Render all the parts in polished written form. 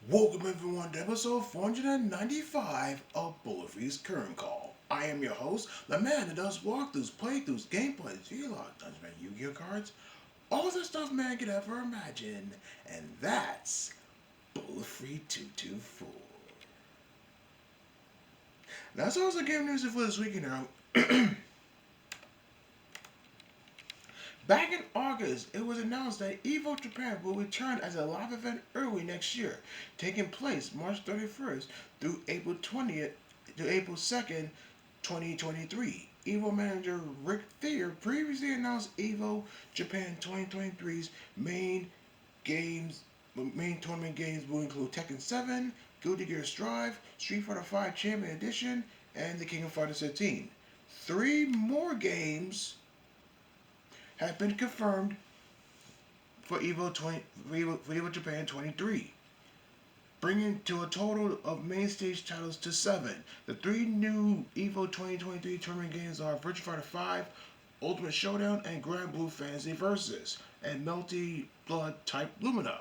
Welcome everyone to episode 495 of Bulletfreak's Current Call. I am your host, the man that does walkthroughs, playthroughs, gameplays, vlogs, Dungeon Yu-Gi-Oh cards, all the stuff man could ever imagine, and that's Bulletfreak 224. That's also game news for this weekend now. Back in August, it was announced that EVO Japan will return as a live event early next year, taking place March 31st through April 20th to April 2nd, 2023. EVO manager Rick Thayer previously announced EVO Japan 2023's main tournament games will include Tekken 7, Guilty Gear Strive, Street Fighter V Champion Edition, and the King of Fighters 15. Three more games have been confirmed for EVO Japan 23, bringing to a total of main stage titles to 7. The three new EVO 2023 tournament games are Virtua Fighter 5, Ultimate Showdown, and Grand Blue Fantasy Versus, and Melty Blood Type Lumina.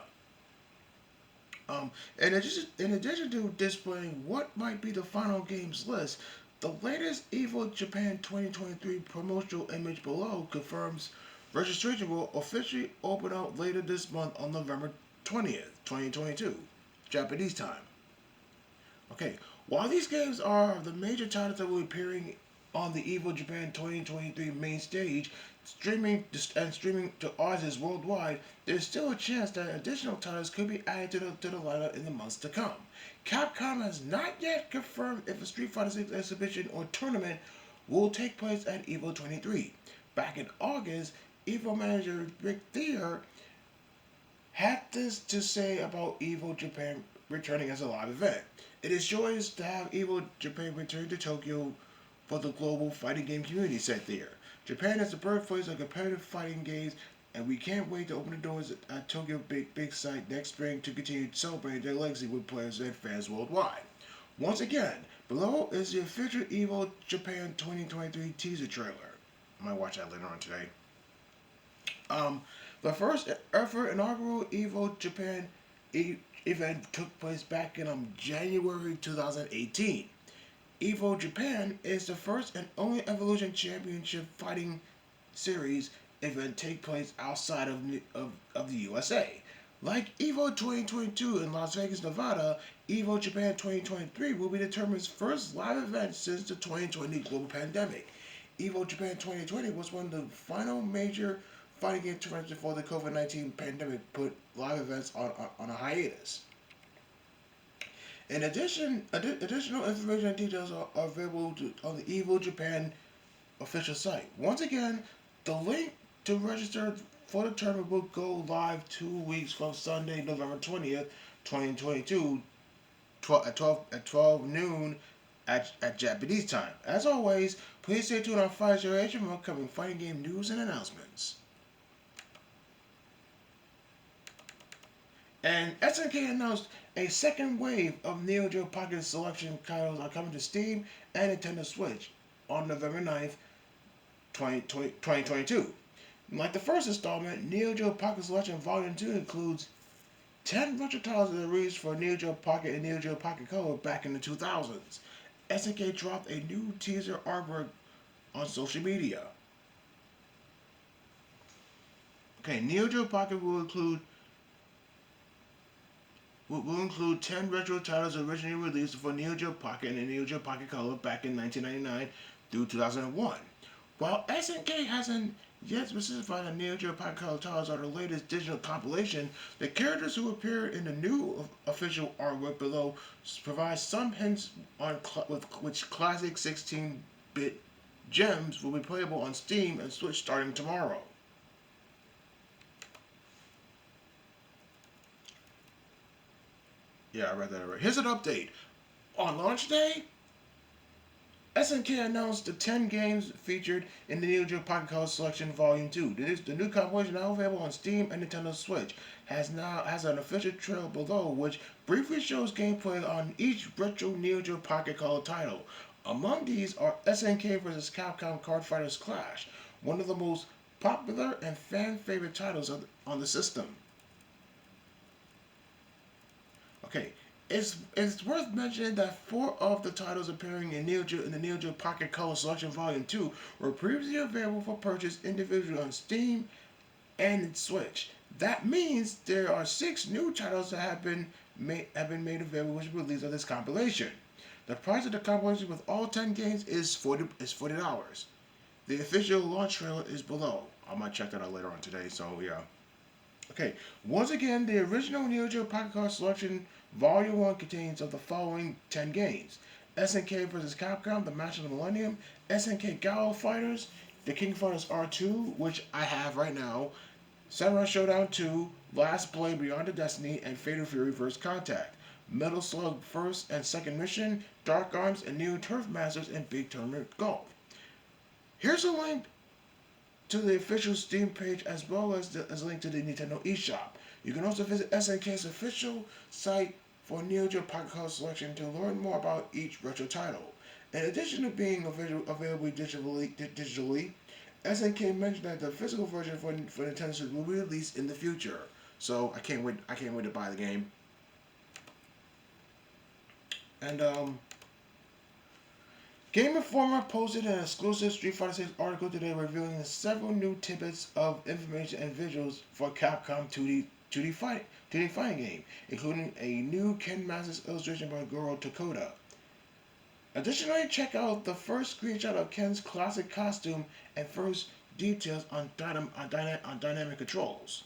In addition to displaying what might be the final games list, the latest EVO Japan 2023 promotional image below confirms registration will officially open up later this month on November 20th, 2022, Japanese time. Okay, while these games are the major titles that will be appearing on the EVO Japan 2023 main stage, streaming to audiences worldwide, there's still a chance that additional titles could be added to the lineup in the months to come. Capcom has not yet confirmed if a Street Fighter 6 exhibition or tournament will take place at EVO 23. Back in August, EVO manager Rick Thayer had this to say about EVO Japan returning as a live event. It is joyous to have EVO Japan return to Tokyo for the global fighting game community, said Thayer. Japan is the birthplace of competitive fighting games, and we can't wait to open the doors at Tokyo Big Sight next spring to continue celebrating their legacy with players and fans worldwide. Once again, below is the official EVO Japan 2023 teaser trailer. I might watch that later on today. The first ever inaugural EVO Japan event took place back in January 2018. EVO Japan is the first and only Evolution Championship Fighting Series event take place outside of the USA. Like EVO 2022 in Las Vegas, Nevada, EVO Japan 2023 will be the tournament's first live event since the 2020 global pandemic. EVO Japan 2020 was one of the final major fighting game tournaments before the COVID-19 pandemic put live events on a hiatus. In addition, additional information and details are available on the EVO Japan official site. Once again, the link to register for the tournament will go live 2 weeks from Sunday, November 20th, 2022, at 12 noon at Japanese time. As always, please stay tuned on Fire Generation for upcoming fighting game news and announcements. And SNK announced a second wave of Neo Geo Pocket Selection titles are coming to Steam and Nintendo Switch on November 9th, 2022. Like the first installment, Neo Geo Pocket Selection Volume 2 includes 10 retro titles that were released for Neo Geo Pocket and Neo Geo Pocket Color back in the 2000s. SNK dropped a new teaser artwork on social media. Okay, Neo Geo Pocket will include 10 retro titles originally released for Neo Geo Pocket and Neo Geo Pocket Color back in 1999 through 2001. While SNK hasn't yet specified that Neo Geo Pocket Color titles are the latest digital compilation, the characters who appear in the new official artwork below provide some hints on which classic 16-bit gems will be playable on Steam and Switch starting tomorrow. Yeah, I read that already. Here's an update. On launch day, SNK announced the 10 games featured in the Neo Geo Pocket Color Selection Volume 2. The new compilation, now available on Steam and Nintendo Switch, has an official trailer below which briefly shows gameplay on each retro Neo Geo Pocket Color title. Among these are SNK vs. Capcom Card Fighters Clash, one of the most popular and fan favorite titles on the system. Okay, it's worth mentioning that four of the titles appearing in the Neo Geo Pocket Color Selection Volume 2 were previously available for purchase individually on Steam and Switch. That means there are six new titles that have been made available with the release of this compilation. The price of the compilation with all 10 games is $40. The official launch trailer is below. I might check that out later on today, so yeah. Okay, once again, the original Neo Geo Pocket Card Selection Volume 1 contains of the following 10 games: SNK vs. Capcom, The Match of the Millennium, SNK Galo Fighters, The King Fighters R2, which I have right now, Samurai Showdown 2, Last Blade Beyond the Destiny, and Fatal Fury First Contact, Metal Slug First and Second Mission, Dark Arms, and Neo Turf Masters, and Big Tournament Golf. Here's a link to the official Steam page as well as a link to the Nintendo eShop. You can also visit SNK's official site for Neo Geo Pocket Color Selection to learn more about each retro title. In addition to being available digitally, SNK mentioned that the physical version for Nintendo Switch will be released in the future. So I can't wait. I can't wait to buy the game. And Game Informer posted an exclusive Street Fighter 6 article today revealing several new tidbits of information and visuals for Capcom 2D fighting game, including a new Ken Masters illustration by Goro Tokoda. Additionally, check out the first screenshot of Ken's classic costume and first details on dynamic controls.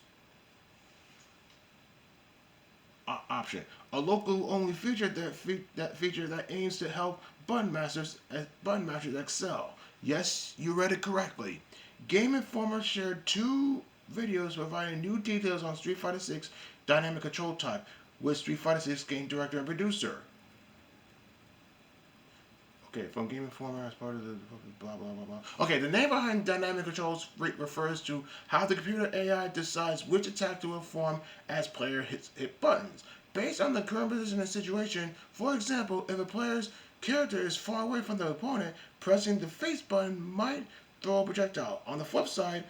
Option: a local only feature that aims to help button masters excel. Yes, you read it correctly. Game Informer shared two videos providing new details on Street Fighter 6 dynamic control type with Street Fighter 6 game director and producer. Okay, from Game Informer as part of the blah blah blah blah. Okay, the name behind dynamic controls refers to how the computer AI decides which attack to perform as player hit buttons based on the current position and situation. For example, if a player's character is far away from the opponent, pressing the face button might throw a projectile. On the flip side,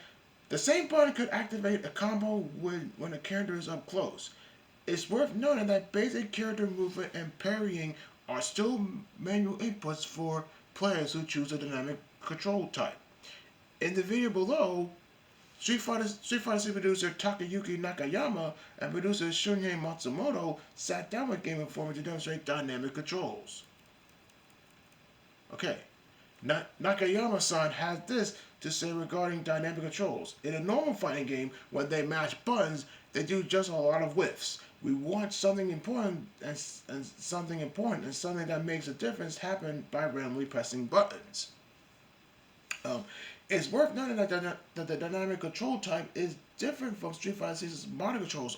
the same button could activate a combo when a character is up close. It's worth noting that basic character movement and parrying are still manual inputs for players who choose a dynamic control type. In the video below, Street Fighter 6 producer Takayuki Nakayama and producer Shunhei Matsumoto sat down with Game Informer to demonstrate dynamic controls. Okay, Nakayama-san has this to say regarding dynamic controls. In a normal fighting game, when they mash buttons, they do just a lot of whiffs. We want something important and something that makes a difference happen by randomly pressing buttons. It's worth noting that the dynamic control type is different from Street Fighter 6's modern controls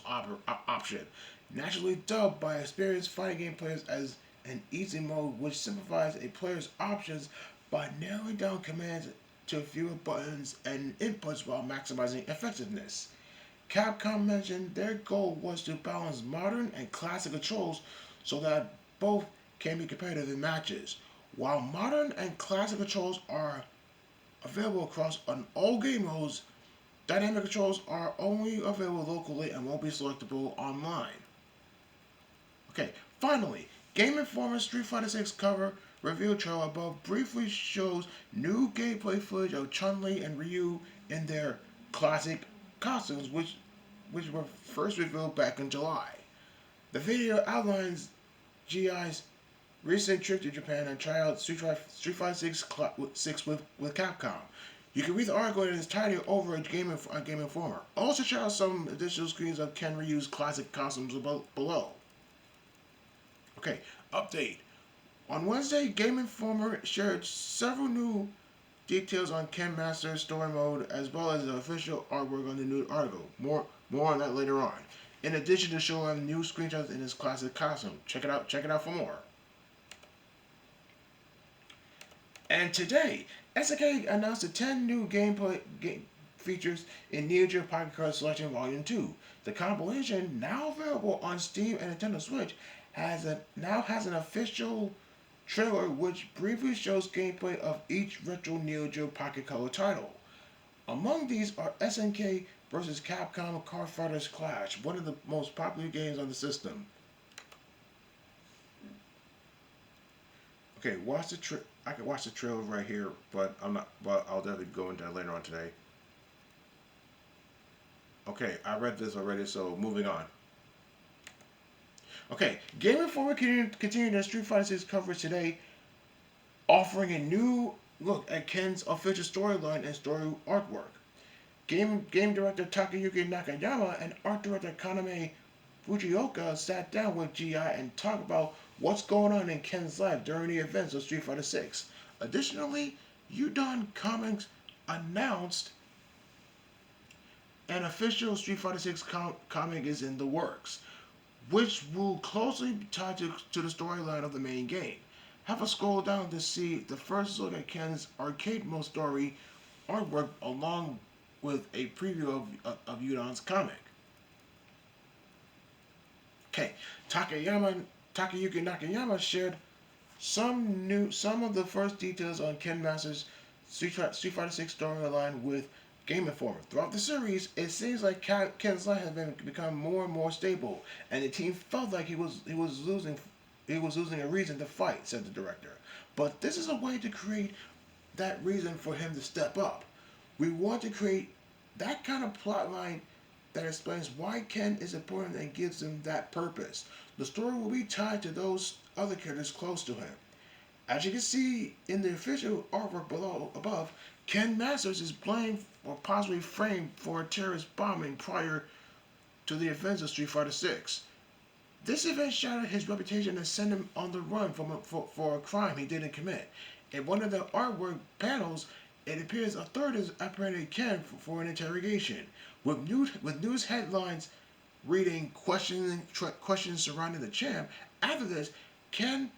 option, naturally dubbed by experienced fighting game players as an easy mode, which simplifies a player's options by narrowing down commands to fewer buttons and inputs while maximizing effectiveness. Capcom mentioned their goal was to balance modern and classic controls so that both can be competitive in matches. While modern and classic controls are available across on all game modes, dynamic controls are only available locally and won't be selectable online. Okay, finally, Game Informer Street Fighter 6 cover reveal trailer above briefly shows new gameplay footage of Chun-Li and Ryu in their classic costumes, which were first revealed back in July. The video outlines GI's recent trip to Japan and try out Street Fighter 6 with Capcom. You can read the article in its entirety over at Game Informer. Also check out some additional screens of Ken Ryu's classic costumes below. Okay, update. On Wednesday, Game Informer shared several new details on Ken Master's story mode as well as the official artwork on the new article. More on that later on. In addition to showing new screenshots in his classic costume. Check it out for more. And today, SNK announced the 10 new gameplay features in Neo Geo Pocket Card Selection Volume 2. The compilation, now available on Steam and Nintendo Switch, now has an official trailer which briefly shows gameplay of each retro Neo Geo Pocket Color title. Among these are SNK vs. Capcom Card Fighters Clash, one of the most popular games on the system. Okay, I can watch the trailer right here, but I'm not. But I'll definitely go into that later on today. Okay, I read this already, so moving on. Okay, Game Informer continuing their Street Fighter 6 coverage today, offering a new look at Ken's official storyline and story artwork. Game director Takayuki Nakayama and art director Kaname Fujioka sat down with GI and talked about what's going on in Ken's life during the events of Street Fighter 6. Additionally, Udon Comics announced an official Street Fighter 6 comic is in the works, which will closely tie to the storyline of the main game. Have a scroll down to see the first look at Ken's arcade mode story artwork along with a preview of Udon's comic. Okay, Takayuki Nakayama shared some of the first details on Ken Masters' Street Fighter 6 storyline with Game Informer. Throughout the series, it seems like Ken's life has become more and more stable, and the team felt like he was losing a reason to fight, said the director. But this is a way to create that reason for him to step up. We want to create that kind of plot line that explains why Ken is important and gives him that purpose. The story will be tied to those other characters close to him. As you can see in the official artwork above, Ken Masters is blamed or possibly framed for a terrorist bombing prior to the events of Street Fighter 6. This event shattered his reputation and sent him on the run for a crime he didn't commit. In one of the artwork panels, it appears authorities apprehended Ken for an interrogation, with news headlines reading questions surrounding the champ. After this, Ken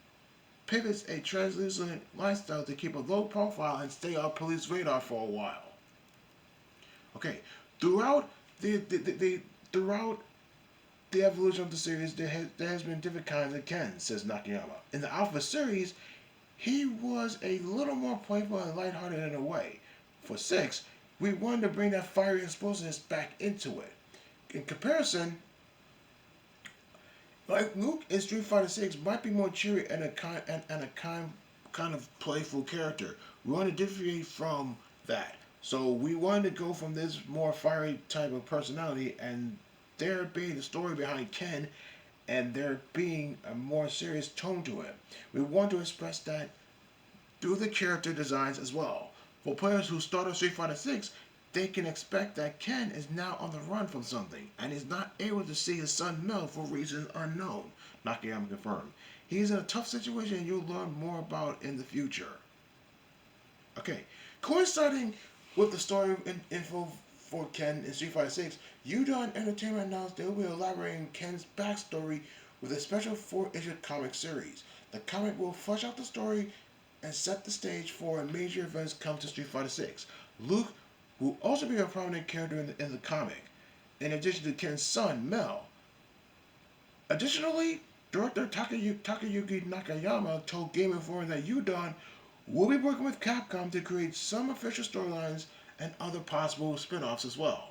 pivots a translucent lifestyle to keep a low profile and stay off police radar for a while. Okay, throughout throughout the evolution of the series, there has been different kinds of Ken, says Nakayama. In the Alpha series, he was a little more playful and lighthearted in a way. For 6, we wanted to bring that fiery explosiveness back into it. In comparison, like Luke in Street Fighter 6 might be more cheery and a kind of playful character. We want to differentiate from that. So we wanted to go from this more fiery type of personality and there being the story behind Ken and there being a more serious tone to him. We want to express that through the character designs as well. For players who started Street Fighter 6, they can expect that Ken is now on the run from something and is not able to see his son Mel for reasons unknown, Nakayama confirmed. He is in a tough situation and you'll learn more about in the future. Okay, coinciding with the story info for Ken in Street Fighter 6, Udon Entertainment announced they will be elaborating Ken's backstory with a special 4-issue comic series. The comic will flesh out the story and set the stage for major events come to Street Fighter 6. Luke will also be a prominent character in the comic, in addition to Ken's son, Mel. Additionally, director Takayuki Nakayama told Game Informer that Udon will be working with Capcom to create some official storylines and other possible spin-offs as well.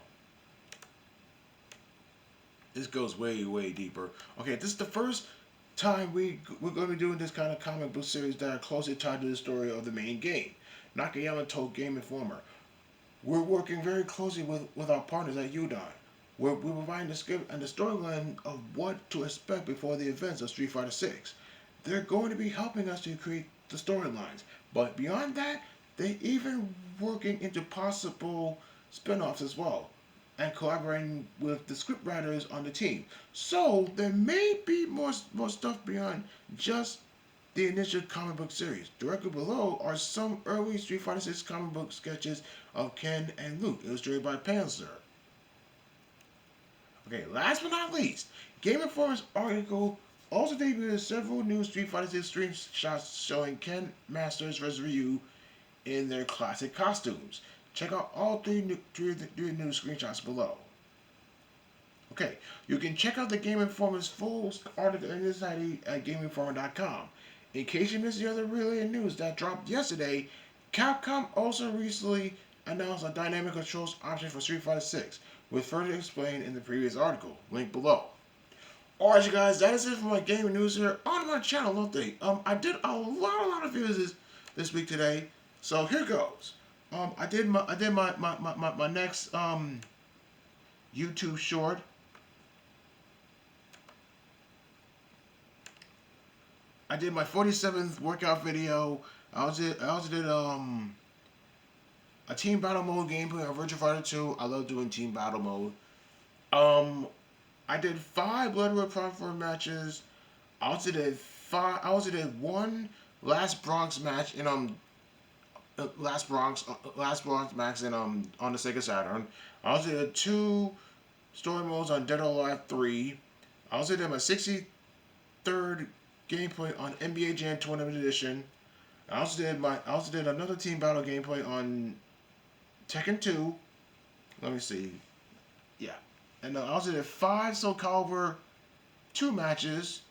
This goes way, way deeper. Okay, this is the first time we're going to be doing this kind of comic book series that are closely tied to the story of the main game. Nakayama told Game Informer, "We're working very closely with our partners at Udon. We're providing the script and the storyline of what to expect before the events of Street Fighter 6. They're going to be helping us to create the storylines. But beyond that, they're even working into possible spin-offs as well and collaborating with the scriptwriters on the team. So there may be more stuff beyond just the initial comic book series. Directly below are some early Street Fighter 6 comic book sketches of Ken and Luke, illustrated by Panzer." Okay, last but not least, Game Informer's article also debuted several new Street Fighter 6 screenshots showing Ken Masters vs. Ryu in their classic costumes. Check out all three new screenshots below. Okay, you can check out the Game Informer's full article in its entirety at GameInformer.com. In case you missed the other related news that dropped yesterday, Capcom also recently announced a dynamic controls option for Street Fighter 6, with further explained in the previous article, linked below. Alright, you guys, that is it for my gaming news here on my channel update. I did a lot of videos this week today, so here goes. I did my next YouTube short. I did my 47th workout video. I also did a team battle mode gameplay on Virtua Fighter 2. I love doing team battle mode. Um, I did 5 Blood Platform matches. I also did one Last Bronx match in Last Bronx match in on the Sega Saturn. I also did 2 story modes on Dead or Alive 3. I also did my 63rd gameplay on NBA Jam Tournament Edition. I also did another team battle gameplay on Tekken 2. Let me see. Yeah. And I also did 5 Soul Calibur 2 matches.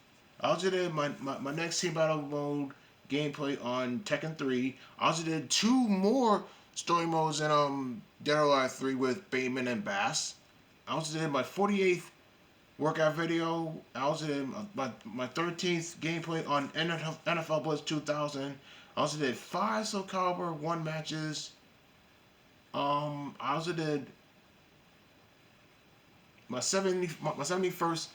I also did my next team battle mode gameplay on Tekken 3. I also did 2 more story modes in Dead or Alive 3 with Bateman and Bass. I also did my 48th workout video. I also did my 13th gameplay on NFL Blitz 2000. I also did 5 Soul Calibur 1 matches. I also did my 71st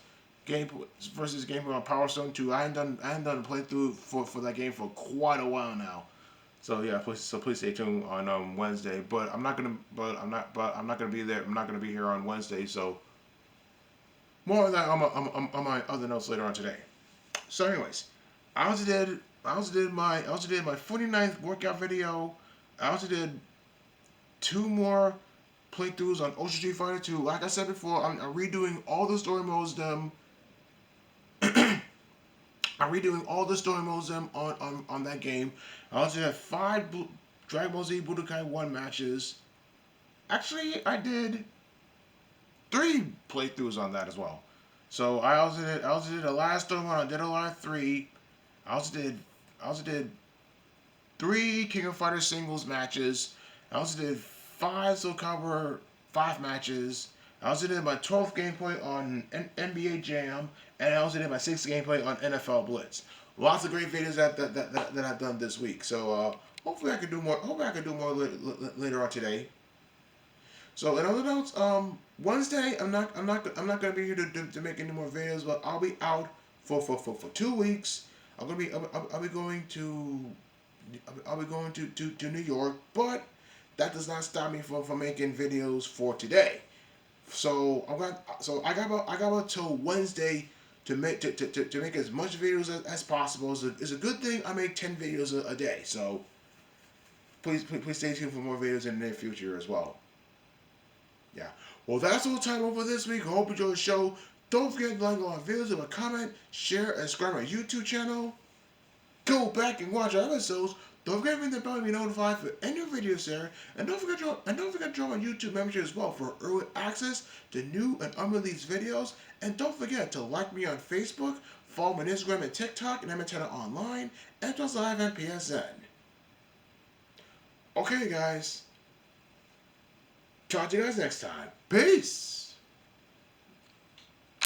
game versus gameplay on Power Stone 2. I hadn't done a playthrough for that game for quite a while now. So yeah, please stay tuned on Wednesday. But I'm not gonna be there. I'm not gonna be here on Wednesday. So more of that on my other notes later on today. So anyways, I also did my 49th workout video. I also did 2 more playthroughs on Ultra Street Fighter 2. Like I said before, I'm redoing all the story modes. I'm redoing all the story modes on that game. I also have 5 Dragon Ball Z Budokai 1 matches. Actually, I did 3 playthroughs on that as well. So I also did the last story one on Dead or Alive 3. I also did 3 King of Fighters singles matches. I also did 5 Soul Calibur 5 matches. I also did my 12th gameplay on NBA Jam, and I also did my 6th gameplay on NFL Blitz. Lots of great videos that I've done this week. So hopefully I can do more. Hopefully I can do more later on today. So in other notes, Wednesday I'm not gonna be here to make any more videos, but I'll be out for 2 weeks. I'll be going to New York, but that does not stop me from making videos for today. So I got about till Wednesday to make as much videos as possible. It's a good thing I make 10 videos a day. So please stay tuned for more videos in the near future as well. Yeah. Well, that's all the time over this week. I hope you enjoyed the show. Don't forget to like all our videos, leave a comment, share, and subscribe to my YouTube channel. Go back and watch our episodes. Don't forget to ring the bell to be notified for any new videos there. And don't forget to join my YouTube membership as well for early access to new and unreleased videos. And don't forget to like me on Facebook, follow me on Instagram and TikTok, and Antenna Online, and plus live on PSN. Okay, guys. Talk to you guys next time. Peace.